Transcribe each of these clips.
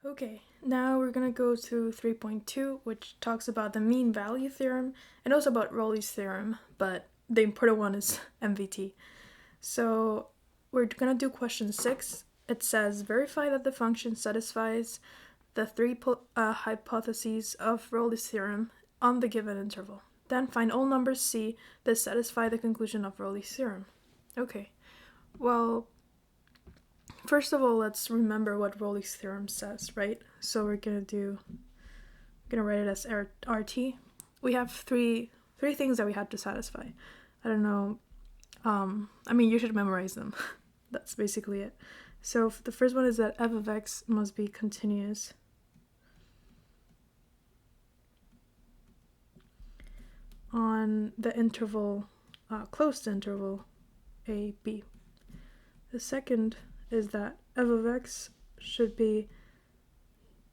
Okay, now we're gonna go to 3.2, which talks about the mean value theorem and also about Rolle's theorem, but the important one is MVT. So we're gonna do question 6. It says verify that the function satisfies the three hypotheses of Rolle's theorem on the given interval. Then find all numbers C that satisfy the conclusion of Rolle's theorem. Okay, well, first of all, let's remember what Rolle's theorem says, right? So we're gonna write it as RT. We have three things that we have to satisfy. I don't know. You should memorize them. That's basically it. So the first one is that f of x must be continuous on the interval, close to interval a, b. The second is that f of x should be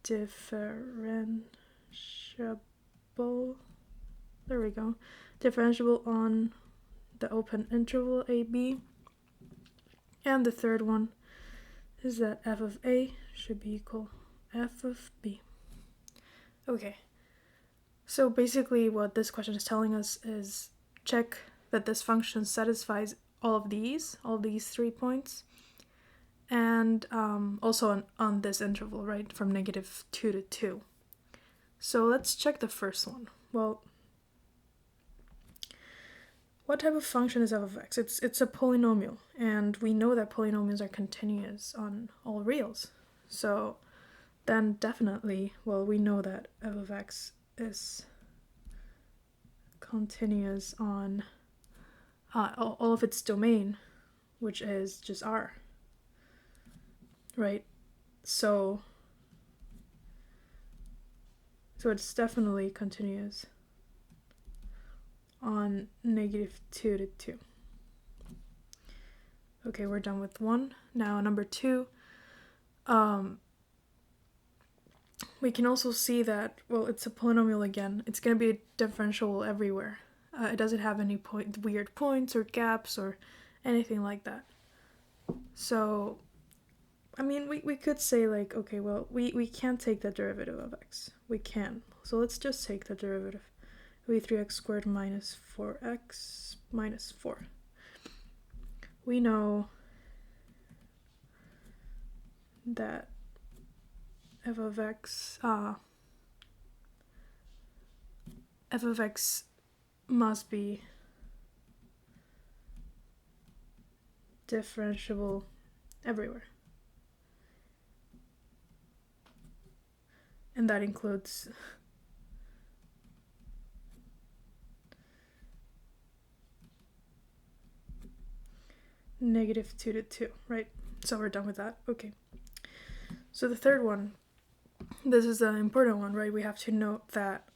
differentiable. There we go. Differentiable on the open interval ab. And the third one is that f of a should be equal f of b. Okay. So basically what this question is telling us is check that this function satisfies all of these 3 points, and also on this interval, right, from -2 to 2. So let's check the first one. Well, what type of function is f of x? It's a polynomial, and we know that polynomials are continuous on all reals. So then definitely, well, we know that f of x is continuous on all of its domain, which is just R, right? So it's definitely continuous on -2 to 2. Okay, we're done with 1. Now number 2, we can also see that, well, it's a polynomial again. It's going to be differentiable everywhere. It doesn't have any weird points or gaps or anything like that. So, we could say like, okay, well, we can't take the derivative of x. We can. So let's just take the derivative. It'll be 3x squared minus 4x minus 4. We know that f of x must be differentiable everywhere. And that includes -2 to 2, right? So we're done with that. Okay. So the third one, this is an important one, right? We have to note that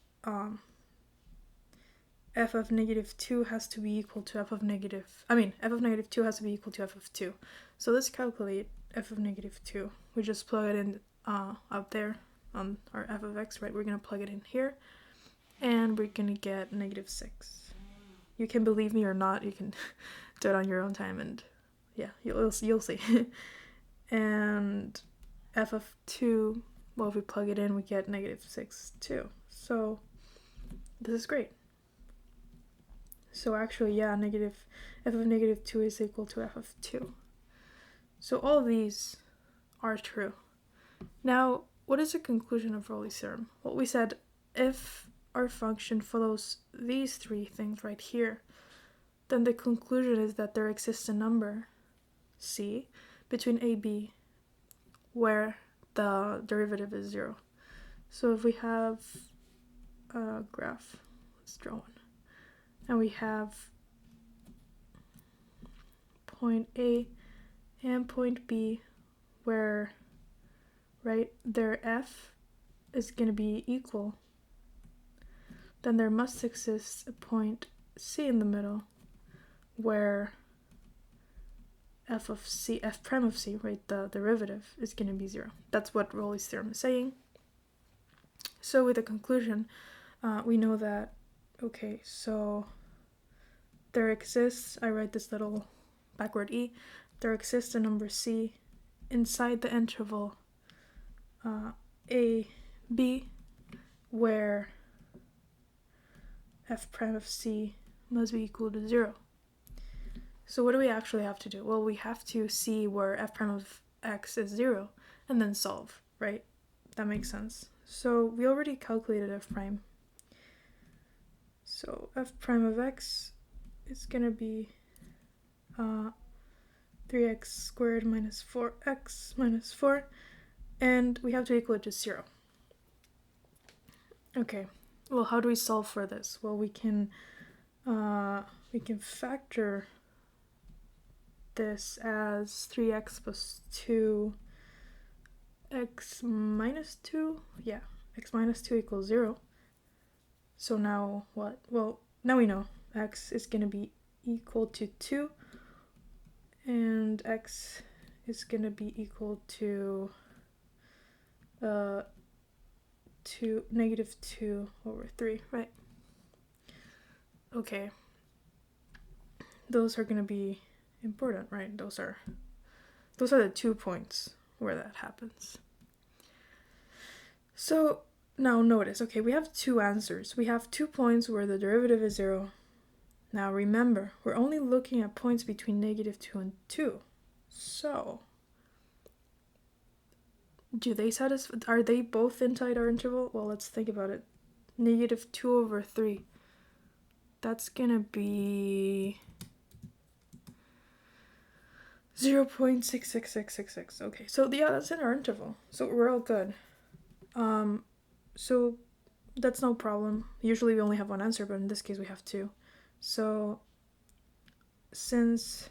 f of -2 has to be equal to f of -2 has to be equal to f of 2. So let's calculate f of -2. We just plug it in up there on our f of x, right? We're going to plug it in here, and we're going to get -6. You can believe me or not, you can do it on your own time, and yeah, you'll see. And f of 2, well, if we plug it in, we get -6 too. So this is great. So actually, yeah, f of -2 is equal to f of 2. So all these are true. Now, what is the conclusion of Rolle's theorem? Well, we said if our function follows these 3 things right here, then the conclusion is that there exists a number, C, between a, b, where the derivative is 0. So if we have a graph, let's draw one, and we have point A and point B where, right, their f is going to be equal, then there must exist a point C in the middle where f prime of c, right, the derivative is going to be 0. That's what Rolle's theorem is saying. So with the conclusion, we know that, okay, so there exists, I write this little backward e, there exists a number c inside the interval a B where f prime of c must be equal to 0. So what do we actually have to do? Well, we have to see where f prime of x is 0 and then solve, right? That makes sense. So we already calculated f prime. So f prime of x is going to be 3x squared minus 4x minus 4, and we have to equal it to 0. Okay, well, how do we solve for this? Well, we can factor this as 3x plus 2 x minus 2, yeah, x minus 2 equals 0. So now what? Well, now we know x is going to be equal to 2, and x is going to be equal to negative 2 over 3, right? Okay. Those are going to be important, right? Those are the 2 points where that happens. So now notice, okay, we have 2 answers. We have 2 points where the derivative is 0. Now remember, we're only looking at points between negative 2 and 2. So are they both inside our interval? Well, let's think about it. Negative 2 over 3. That's gonna be 0.66666. Okay, so yeah, that's in our interval. So we're all good. So that's no problem. Usually we only have one answer, but in this case we have 2. So since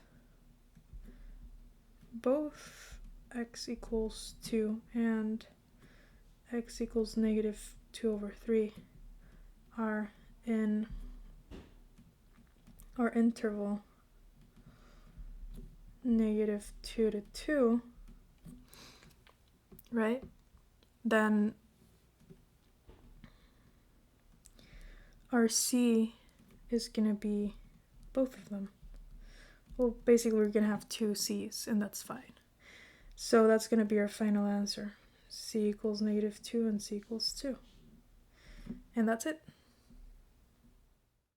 both x equals 2 and x equals negative 2 over 3 are in our interval negative 2 to 2, right? Then our c is going to be both of them. Well, basically we're going to have 2 c's, and that's fine. So that's going to be our final answer. C equals negative 2 and C equals 2. And that's it.